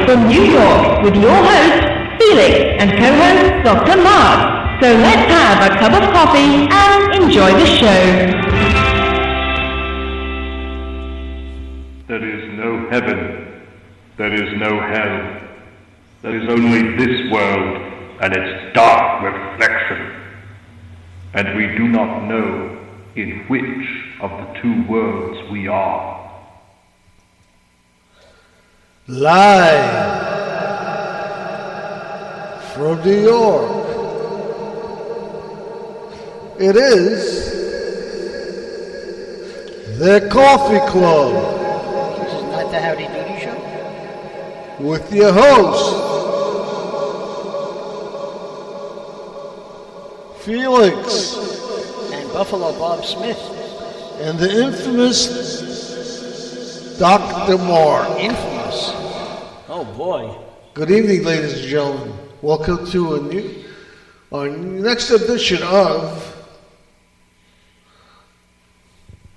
from New York with your host, Felix, and co-host, Dr. Mark. So let's have a cup of coffee and enjoy the show. There is no heaven. There is no hell. There is only this world and its dark reflection. And we do not know in which of the two worlds we are. Live from New York, it is the Coffee Club. This is not the Howdy Doody Show? With your host, Felix. And Buffalo Bob Smith. And the infamous Dr. Mark. Infamous. Oh boy. Good evening, ladies and gentlemen. Welcome to our next edition of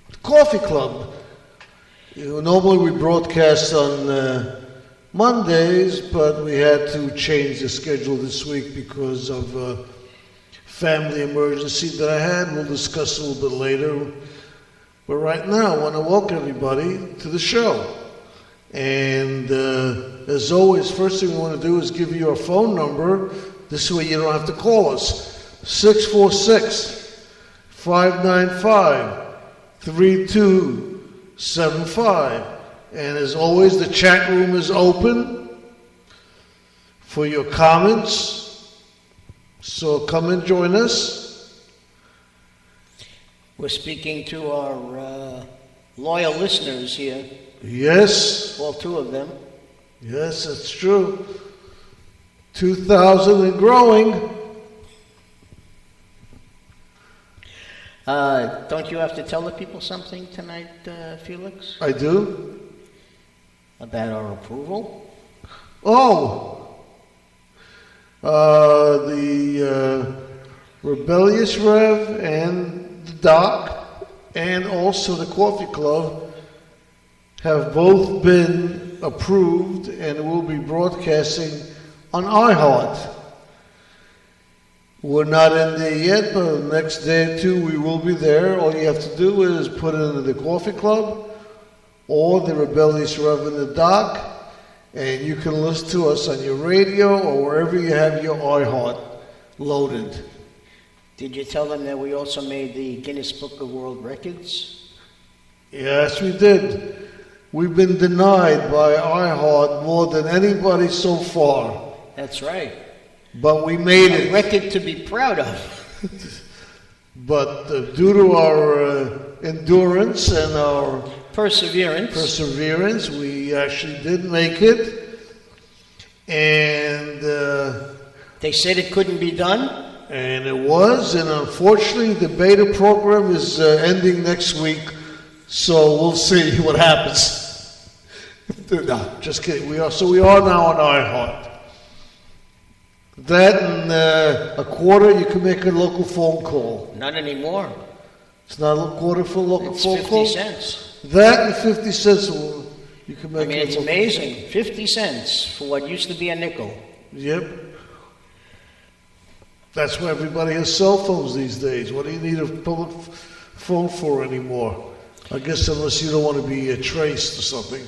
the Coffee Club. Normally we broadcast on Mondays, but we had to change the schedule this week because of a family emergency that I had. We'll discuss a little bit later. But right now, I want to welcome everybody to the show. And as always, first thing we want to do is give you our phone number. This way you don't have to call us. 646-595-3275. And as always, the chat room is open for your comments. So come and join us. We're speaking to our loyal listeners here. Yes. All two of them. Yes, that's true. 2,000 and growing. Don't you have to tell the people something tonight, Felix? I do. About our approval? Oh. The Rebellious Rev and the Doc and also the Coffee Club have both been approved and will be broadcasting on iHeart. We're not in there yet, but the next day or two we will be there. All you have to do is put it into the Coffee Club or the Rebellious Rev and the Doc, and you can listen to us on your radio or wherever you have your iHeart loaded. Did you tell them that we also made the Guinness Book of World Records? Yes, we did. We've been denied by iHeart more than anybody so far. That's right. But we made A it. record to be proud of. But due to our endurance and our perseverance, we actually did make it. And they said it couldn't be done? And it was, and unfortunately the beta program is ending next week, so we'll see what happens. No, just kidding. We are now on iHeart. That and a quarter, you can make a local phone call. Not anymore. It's not a quarter for a local phone It's call? 50 cents. That and 50 cents, you can make. I mean, it's amazing. 50 cents for what used to be a nickel. Yep. That's why everybody has cell phones these days. What do you need a public phone for anymore? I guess unless you don't want to be traced or something.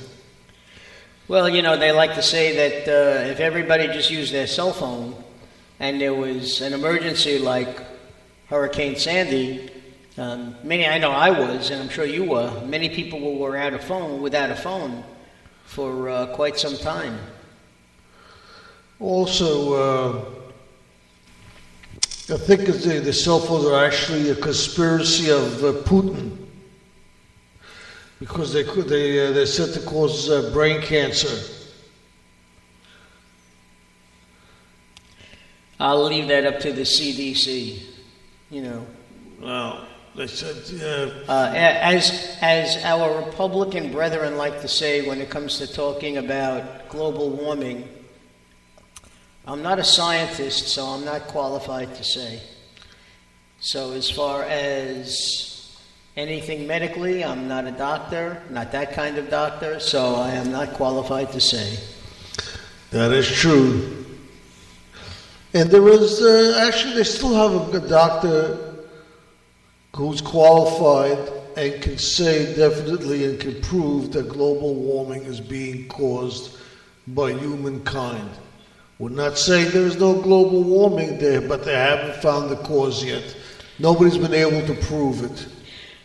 Well, you know, they like to say that if everybody just used their cell phone and there was an emergency like Hurricane Sandy, I know I was, and I'm sure you were, many people were without a phone for quite some time. Also, I think the cell phones are actually a conspiracy of Putin. Because they're said to cause brain cancer. I'll leave that up to the CDC, you know. Well, they said... as our Republican brethren like to say when it comes to talking about global warming, I'm not a scientist, so I'm not qualified to say. So as far as anything medically, I'm not a doctor, not that kind of doctor, so I am not qualified to say. That is true. And there is, actually, they still have a doctor who's qualified and can say definitely and can prove that global warming is being caused by humankind. We're not saying there is no global warming there, but they haven't found the cause yet. Nobody's been able to prove it.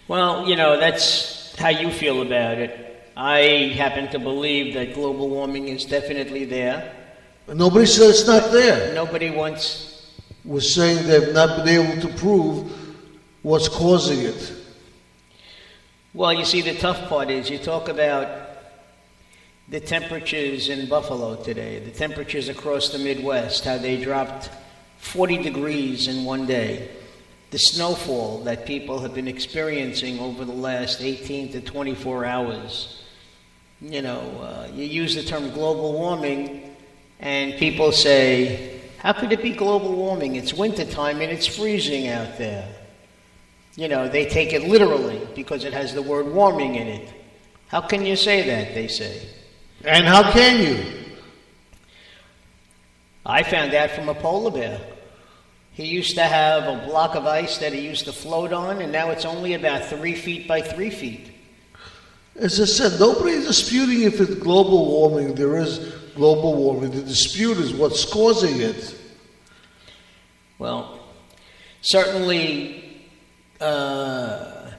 Well, that's how you feel about it. I happen to believe that global warming is definitely there. Nobody says it's not there. Nobody wants... We're saying they've not been able to prove what's causing it. Well, you see, the tough part is you talk about the temperatures in Buffalo today, the temperatures across the Midwest, how they dropped 40 degrees in one day. The snowfall that people have been experiencing over the last 18 to 24 hours. You use the term global warming, and people say, how could it be global warming? It's wintertime and it's freezing out there. They take it literally because it has the word warming in it. How can you say that, they say. And how can you? I found that from a polar bear. He used to have a block of ice that he used to float on, and now it's only about 3 feet by 3 feet. As I said, nobody's disputing if it's global warming. There is global warming. The dispute is what's causing it. Well, certainly the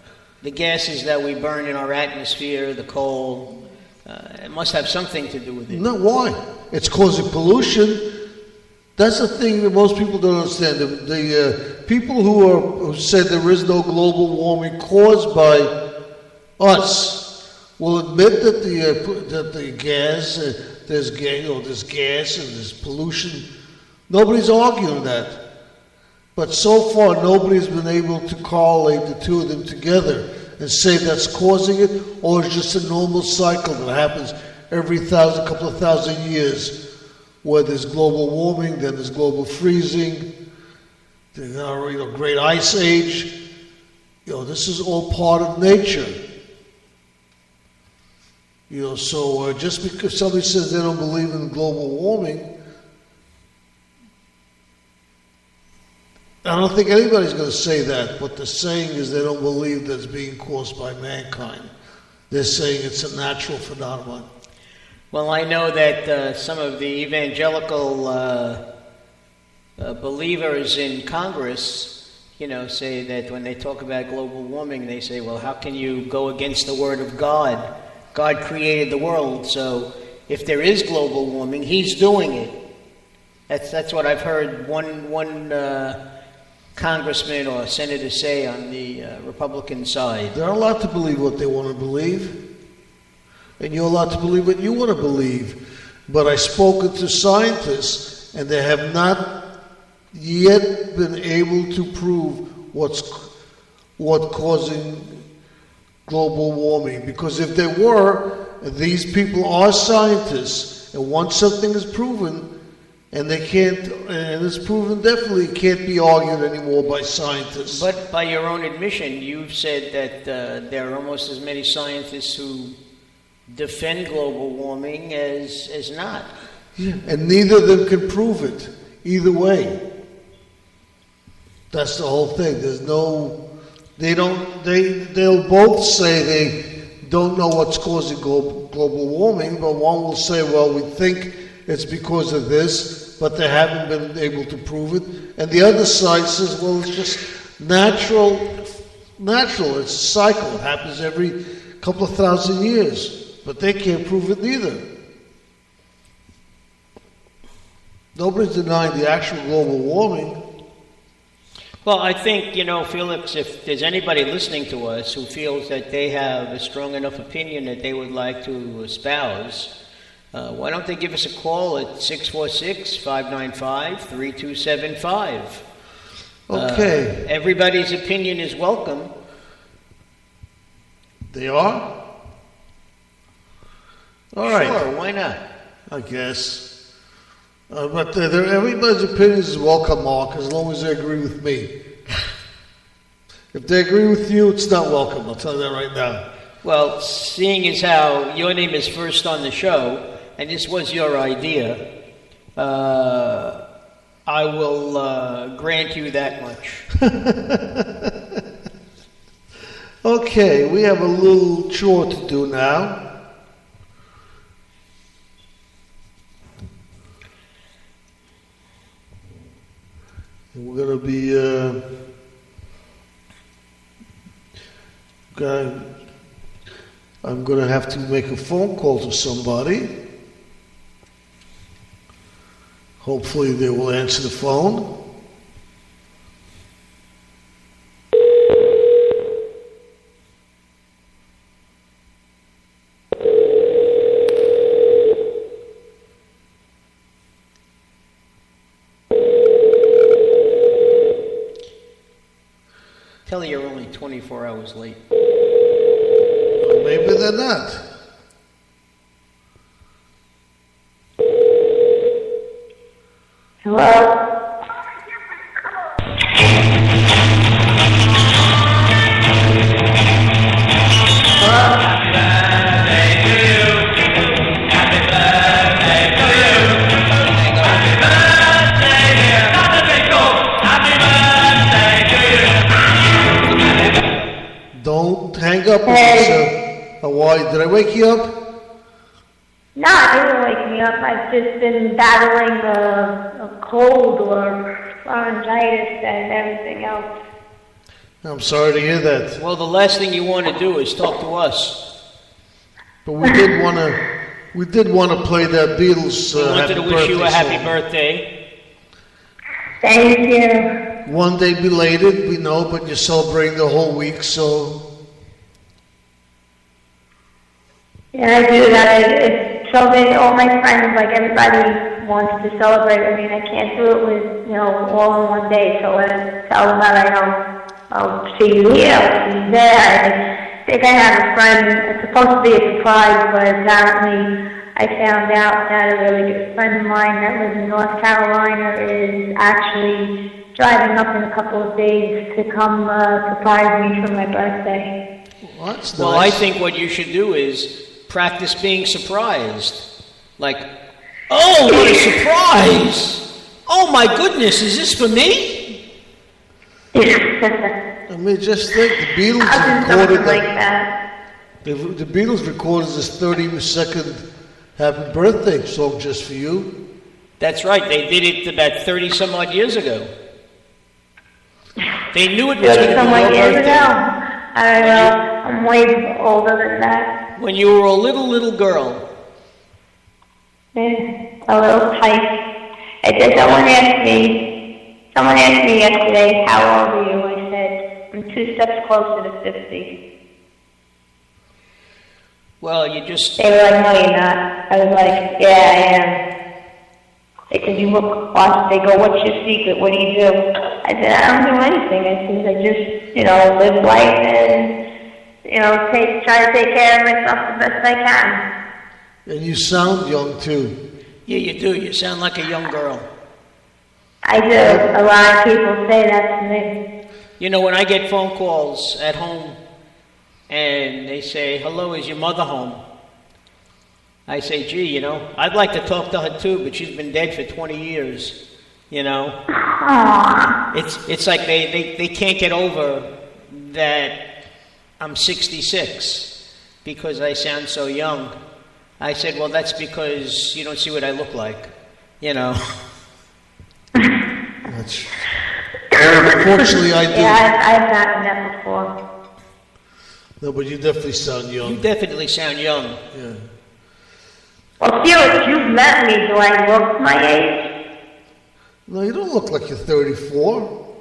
gases that we burn in our atmosphere, the coal, it must have something to do with it. No, why? It's causing pollution. That's the thing that most people don't understand. The people who said there is no global warming caused by us will admit that the gas, there's gas and there's pollution. Nobody's arguing that. But so far, nobody's been able to correlate the two of them together and say that's causing it, or it's just a normal cycle that happens every couple of thousand years, where there's global warming, then there's global freezing, there's great ice age. This is all part of nature. So just because somebody says they don't believe in global warming, I don't think anybody's going to say that. What they're saying is they don't believe that it's being caused by mankind. They're saying it's a natural phenomenon. Well, I know that some of the evangelical believers in Congress, say that when they talk about global warming, they say, well, how can you go against the word of God? God created the world, so if there is global warming, He's doing it. That's what I've heard one congressman or senator say on the Republican side. They're allowed to believe what they want to believe. And you're allowed to believe what you want to believe. But I've spoken to scientists, and they have not yet been able to prove what's causing global warming. Because if they were, these people are scientists, and once something is proven, and it's proven definitely, it can't be argued anymore by scientists. But by your own admission, you've said that there are almost as many scientists who defend global warming as not. Yeah, and neither of them can prove it either way. That's the whole thing. They'll both say they don't know what's causing global warming, but one will say, well, we think it's because of this, but they haven't been able to prove it. And the other side says, well, it's just natural. It's a cycle. It happens every couple of thousand years. But they can't prove it neither. Nobody's denying the actual global warming. Well, I think, Felix, if there's anybody listening to us who feels that they have a strong enough opinion that they would like to espouse, why don't they give us a call at 646-595-3275? Okay. Everybody's opinion is welcome. They are? All right. Sure, why not? I guess. But everybody's opinion is welcome, Mark, as long as they agree with me. If they agree with you, it's not welcome. I'll tell you that right now. Well, seeing as how your name is first on the show, and this was your idea, I will grant you that much. Okay, we have a little chore to do now. And we're going to be I'm going to have to make a phone call to somebody. Hopefully they will answer the phone. Tell her you're only 24 hours late. Or maybe they're not. Hello? Don't hang up, Lisa. How are you? Did I wake you up? No, it didn't wake me up. I've just been battling a cold or laryngitis and everything else. I'm sorry to hear that. Well, the last thing you want to do is talk to us. But we did want to play that Beatles We wanted happy to wish you a happy song. birthday. Thank you. One day belated, we know, but you're celebrating the whole week, so Yeah, I do that. It's so many, all my friends, like everybody wants to celebrate. I mean, I can't do it with, all in one day. So I tell them that I'll see you here, I'll see you there. I think I have a friend, it's supposed to be a surprise, but apparently I found out that a really good friend of mine that lives in North Carolina is actually driving up in a couple of days to come surprise me for my birthday. well, that's Well, nice. I think what you should do is practice being surprised. Like, oh, what a surprise! Oh my goodness, is this for me? I mean, just think, the Beatles I'll do recorded something like that. The Beatles recorded this 32nd happy birthday song just for you. That's right, they did it about 30 some odd years ago. They knew it was going to Some be like your years birthday. ago. I don't know. I'm way older than that. When you were a little girl. A little tight. Someone asked me yesterday, how old are you? I said, I'm 2 steps closer to 50. Well, you just... They were like, no, you're not. I was like, yeah, I am. They said, you look lost. They go, what's your secret? What do you do? I said, I don't do anything. I said, I just, live life and, try to take care of myself the best I can. And you sound young, too. Yeah, you do. You sound like a young girl. I do. A lot of people say that to me. When I get phone calls at home and they say, hello, is your mother home? I say, gee, I'd like to talk to her too, but she's been dead for 20 years, Aww. It's like they can't get over that I'm 66 because I sound so young. I said, well, that's because you don't see what I look like, That's, unfortunately, I do. Yeah, I've gotten that before. No, but you definitely sound You young. definitely sound young. Yeah. Well, Felix, you've met me. Do I look my age? No, you don't look like you're 34.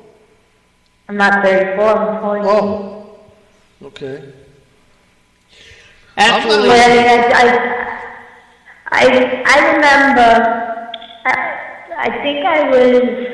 I'm not 34. I'm 40. Oh, okay. Actually, I remember, I think I was